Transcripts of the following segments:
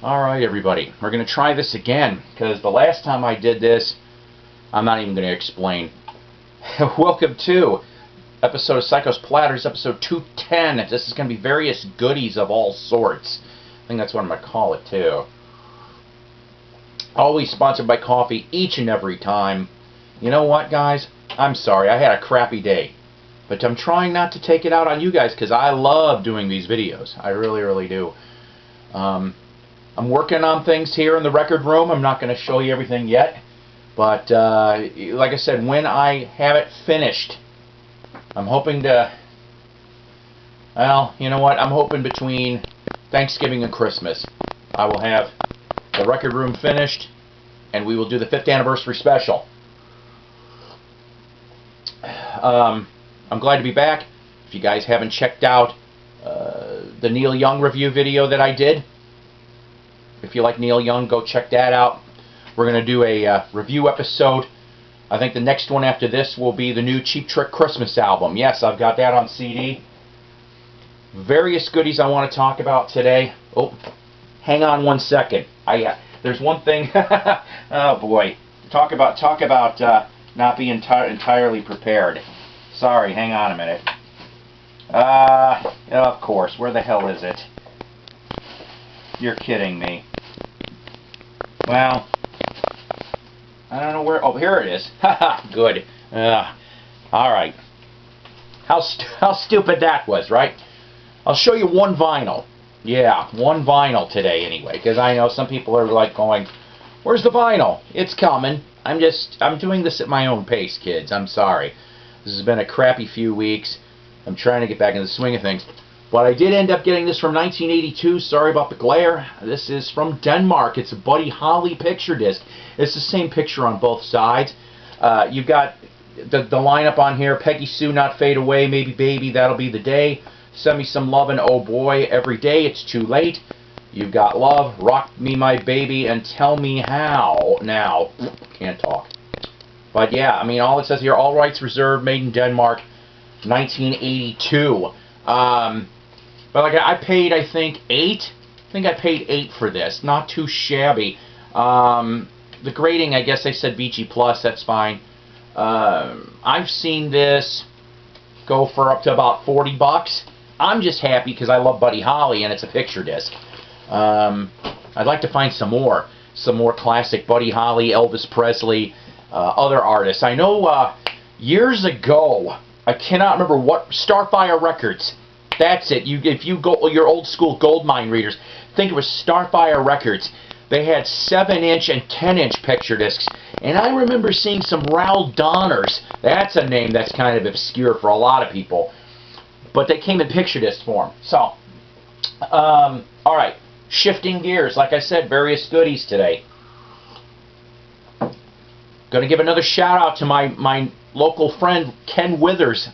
Alright everybody, we're going to try this again, because the last time I did this, I'm not even going to explain. Welcome to episode of Psycho's Platters, episode 210. This is going to be various goodies of all sorts. I think that's what I'm going to call it too. Always sponsored by coffee each and every time. You know what, guys? I'm sorry, I had a crappy day. But I'm trying not to take it out on you guys, because I love doing these videos. I really, really do. I'm working on things here in the record room. I'm not going to show you everything yet. But, like I said, when I have it finished, I'm hoping to... Well, you know what? I'm hoping between Thanksgiving and Christmas, I will have the record room finished, and we will do the 5th anniversary special. I'm glad to be back. If you guys haven't checked out the Neil Young review video that I did, if you like Neil Young, go check that out. We're going to do a review episode. I think the next one after this will be the new Cheap Trick Christmas album. Yes, I've got that on CD. Various goodies I want to talk about today. Oh, hang on one second. There's one thing. Oh boy, talk about not being entirely prepared. Sorry, hang on a minute. Of course. Where the hell is it? You're kidding me. Well, I don't know where. Oh, here it is. Haha, good. Alright. How stupid that was, right? I'll show you one vinyl. Yeah, one vinyl today anyway, because I know some people are like going, where's the vinyl? It's coming. I'm doing this at my own pace, kids. I'm sorry. This has been a crappy few weeks. I'm trying to get back in the swing of things. But I did end up getting this from 1982. Sorry about the glare. This is from Denmark. It's a Buddy Holly picture disc. It's the same picture on both sides. You've got the lineup on here. Peggy Sue, Not Fade Away, Maybe Baby, That'll Be the Day. Send Me Some Lovin', Oh Boy, Every Day, It's Too Late. You've got Love, Rock Me My Baby, and Tell Me How. Now, can't talk. But yeah, I mean, all it says here, all rights reserved, made in Denmark, 1982. But like I paid, I think, $8. I think I paid $8 for this. Not too shabby. The grading, I guess they said VG+, that's fine. I've seen this go for up to about $40. I'm just happy because I love Buddy Holly and it's a picture disc. I'd like to find some more classic Buddy Holly, Elvis Presley, other artists. I know years ago, I cannot remember what, Starfire Records. That's it. If you go, your old school Goldmine readers, think it was Starfire Records. They had 7-inch and 10-inch picture discs, and I remember seeing some Raoul Donners. That's a name that's kind of obscure for a lot of people, but they came in picture disc form. So, all right, shifting gears. Like I said, various goodies today. Going to give another shout out to my local friend Ken Withers.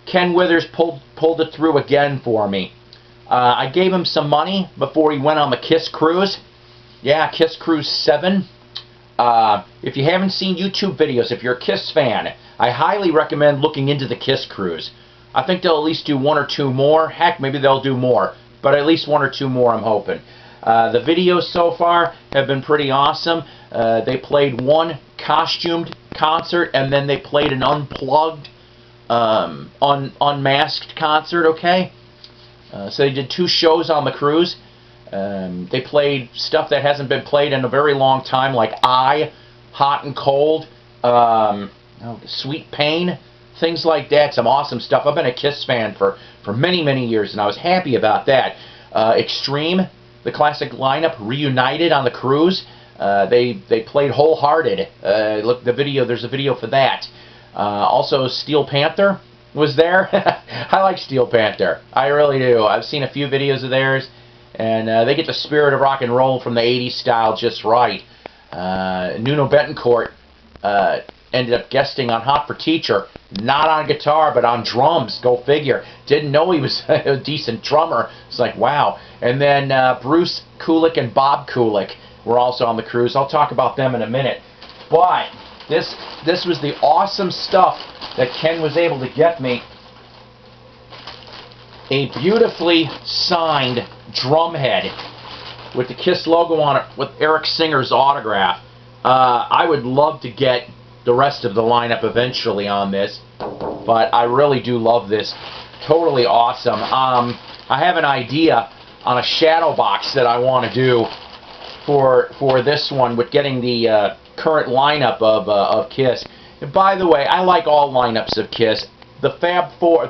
Ken Withers pulled it through again for me. I gave him some money before he went on the Kiss Cruise. Yeah, Kiss Cruise 7. If you haven't seen YouTube videos, if you're a Kiss fan, I highly recommend looking into the Kiss Cruise. I think they'll at least do 1 or 2 more. Heck, maybe they'll do more. But at least 1 or 2 more, I'm hoping. The videos so far have been pretty awesome. They played one costumed concert, and then they played an unplugged, unmasked concert, okay? So they did 2 shows on the cruise. They played stuff that hasn't been played in a very long time, like Hot and Cold, Sweet Pain, things like that. Some awesome stuff. I've been a Kiss fan for many, many years, and I was happy about that. Extreme, the classic lineup, reunited on the cruise. They played Wholehearted. Look, there's a video for that. Also, Steel Panther was there. I like Steel Panther. I really do. I've seen a few videos of theirs, and they get the spirit of rock and roll from the 80s style just right. Nuno Betancourt ended up guesting on Hot for Teacher, not on guitar, but on drums. Go figure. Didn't know he was a decent drummer. It's like, wow. And then Bruce Kulick and Bob Kulick were also on the cruise. I'll talk about them in a minute. But this was the awesome stuff that Ken was able to get me. A beautifully signed drum head with the Kiss logo on it with Eric Singer's autograph. I would love to get the rest of the lineup eventually on this, but I really do love this. Totally awesome. I have an idea on a shadow box that I want to do for this one with getting the current lineup of Kiss. And by the way, I like all lineups of Kiss. The Fab Four,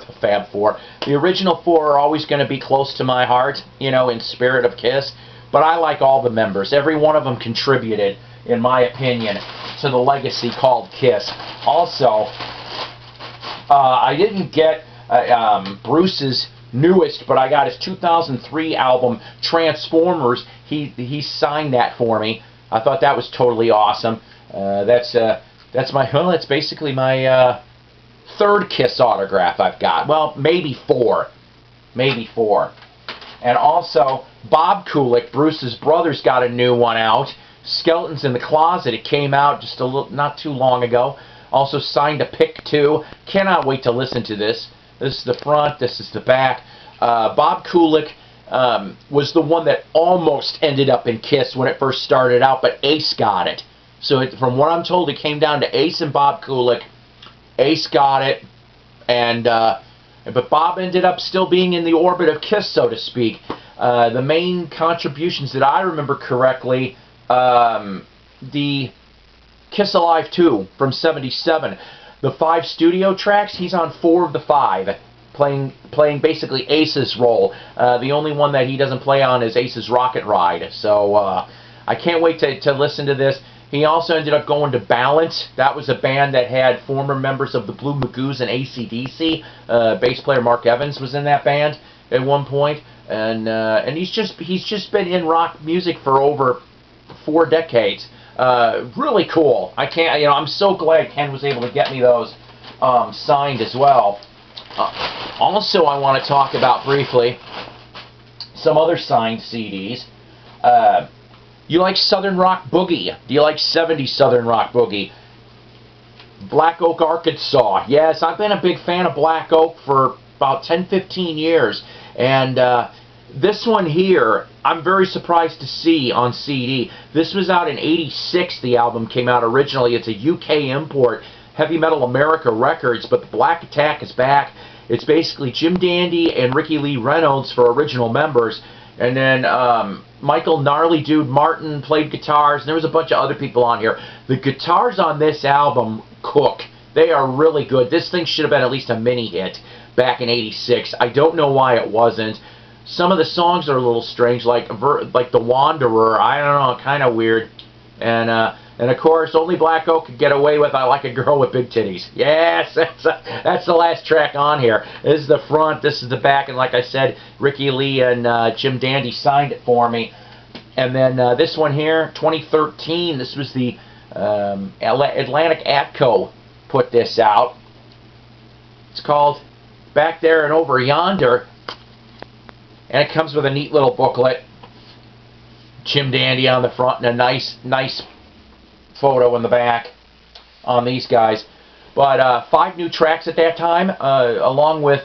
the original four are always going to be close to my heart, you know, in spirit of Kiss. But I like all the members. Every one of them contributed, in my opinion, to the legacy called Kiss. Also, I didn't get Bruce's newest, but I got his 2003 album, Transformers. He signed that for me. I thought that was totally awesome. That's basically my third Kiss autograph I've got. Well, maybe four. And also, Bob Kulick, Bruce's brother's got a new one out. Skeletons in the Closet. It came out just not too long ago. Also signed a pick too. Cannot wait to listen to this. This is the front. This is the back. Bob Kulick was the one that almost ended up in Kiss when it first started out, but Ace got it. So from what I'm told, it came down to Ace and Bob Kulick. Ace got it, and but Bob ended up still being in the orbit of Kiss, so to speak. The main contributions that I remember correctly, the Kiss Alive 2 from '77. The 5 studio tracks, he's on 4 of the 5, playing basically Ace's role. The only one that he doesn't play on is Ace's Rocket Ride. So I can't wait to listen to this. He also ended up going to Balance. That was a band that had former members of the Blue Magoos and AC/DC. Bass player Mark Evans was in that band at one point, and he's just been in rock music for over 4 decades. Really cool. I'm so glad Ken was able to get me those signed as well. Also, I want to talk about briefly some other signed CDs. You like Southern Rock Boogie? Do you like 70s Southern Rock Boogie? Black Oak, Arkansas. Yes, I've been a big fan of Black Oak for about 10-15 years. And this one here, I'm very surprised to see on CD. This was out in '86, the album came out originally. It's a UK import, Heavy Metal America Records, but the Black Attack is back. It's basically Jim Dandy and Ricky Lee Reynolds for original members. And then Michael Gnarly Dude Martin played guitars, and there was a bunch of other people on here. The guitars on this album cook. They are really good. This thing should have been at least a mini hit back in '86. I don't know why it wasn't. Some of the songs are a little strange, like The Wanderer. I don't know, kind of weird. And of course, only Black Oak could get away with I Like a Girl with Big Titties. Yes, that's the last track on here. This is the front, this is the back, and like I said, Ricky Lee and Jim Dandy signed it for me. And then this one here, 2013, this was the Atlantic Atco put this out. It's called Back There and Over Yonder. And it comes with a neat little booklet. Jim Dandy on the front and a nice photo in the back on these guys. But 5 new tracks at that time, along with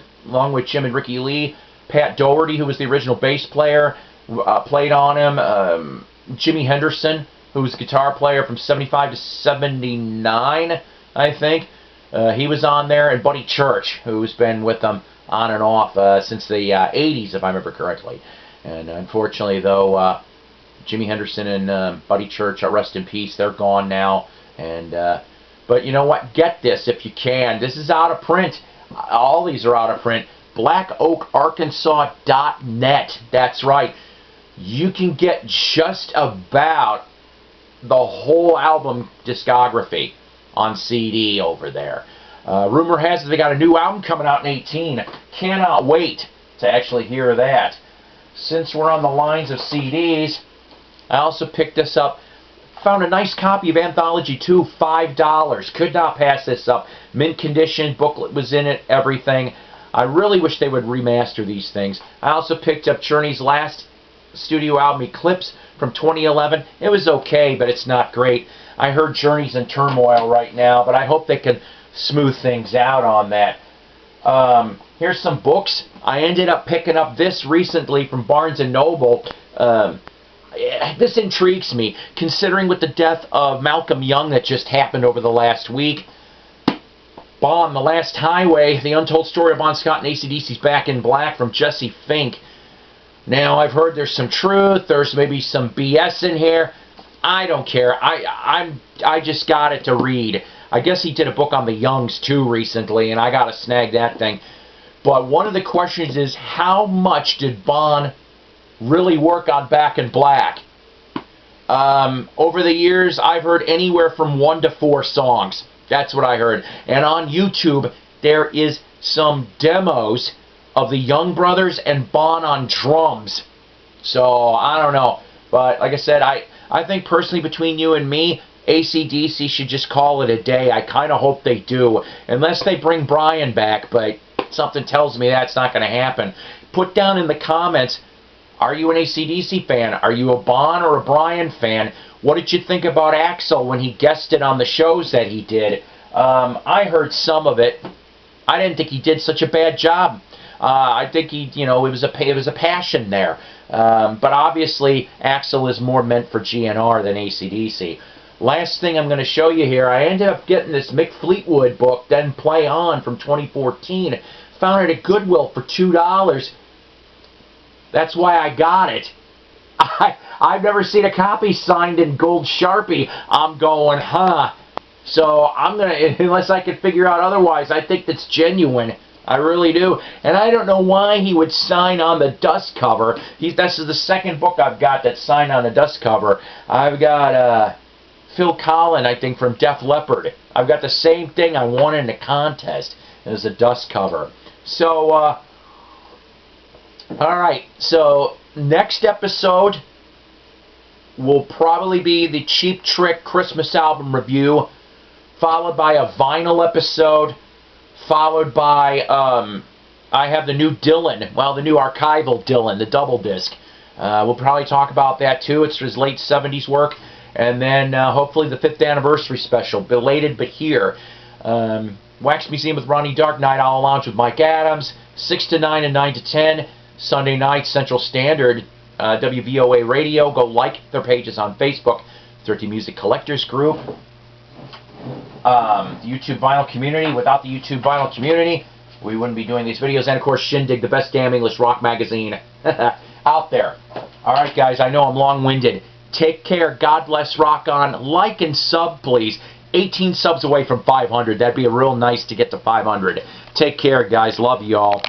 Jim and Ricky Lee. Pat Doherty, who was the original bass player, played on him. Jimmy Henderson, who was guitar player from '75 to '79, I think. He was on there, and Buddy Church, who's been with them on and off since the '80s, if I remember correctly. And unfortunately, though, Jimmy Henderson and Buddy Church, rest in peace, they're gone now. And but you know what? Get this if you can. This is out of print. All these are out of print. BlackOakArkansas.net. That's right. You can get just about the whole album discography on CD over there. Rumor has it they got a new album coming out in '18. Cannot wait to actually hear that. Since we're on the lines of CDs, I also picked this up. Found a nice copy of Anthology 2, $5. Could not pass this up. Mint condition, booklet was in it, everything. I really wish they would remaster these things. I also picked up Journey's last studio album, Eclipse, from 2011. It was okay, but it's not great. I heard Journey's in turmoil right now, but I hope they can smooth things out on that. Here's some books. I ended up picking up this recently from Barnes & Noble. this intrigues me, considering with the death of Malcolm Young that just happened over the last week. Bon, The Last Highway, The Untold Story of Bon Scott and AC/DC's Back in Black from Jesse Fink. Now, I've heard there's some truth, there's maybe some BS in here. I don't care. I just got it to read. I guess he did a book on the Youngs too recently, and I got to snag that thing. But one of the questions is, how much did Bon really work on Back in Black? Over the years, I've heard anywhere from 1 to 4 songs. That's what I heard. And on YouTube, there is some demos of the Young Brothers and Bon on drums. So, I don't know. But, like I said, I think personally between you and me, AC/DC should just call it a day. I kind of hope they do. Unless they bring Brian back, but something tells me that's not going to happen. Put down in the comments, are you an AC/DC fan? Are you a Bon or a Brian fan? What did you think about Axl when he guested on the shows that he did? I heard some of it. I didn't think he did such a bad job. I think it was a passion there. But obviously, Axl is more meant for GNR than AC/DC. Last thing I'm going to show you here, I ended up getting this Mick Fleetwood book, Then Play On, from 2014. Found it at Goodwill for $2. That's why I got it. I've never seen a copy signed in gold Sharpie. I'm going, huh? So I'm going to, unless I can figure out otherwise, I think that's genuine. I really do. And I don't know why he would sign on the dust cover. This is the second book I've got that's signed on the dust cover. I've got Phil Collin, I think, from Def Leppard. I've got the same thing I won in the contest as a dust cover. So, alright. So, next episode will probably be the Cheap Trick Christmas album review, followed by a vinyl episode, followed by, I have the new Dylan, the new archival Dylan, the double disc. We'll probably talk about that too. It's his late 70s work. And then, hopefully, the 5th anniversary special, belated but here. Wax Museum with Ronnie Dark, Night Owl Lounge with Mike Adams, 6 to 9 and 9 to 10, Sunday night, Central Standard, WBOA Radio. Go like their pages on Facebook, 13 Music Collectors Group. The YouTube Vinyl Community. Without the YouTube Vinyl Community, we wouldn't be doing these videos. And, of course, Shindig, the best damn English rock magazine out there. Alright, guys, I know I'm long-winded. Take care. God bless. Rock on. Like and sub, please. 18 subs away from 500. That'd be real nice to get to 500. Take care, guys. Love you all.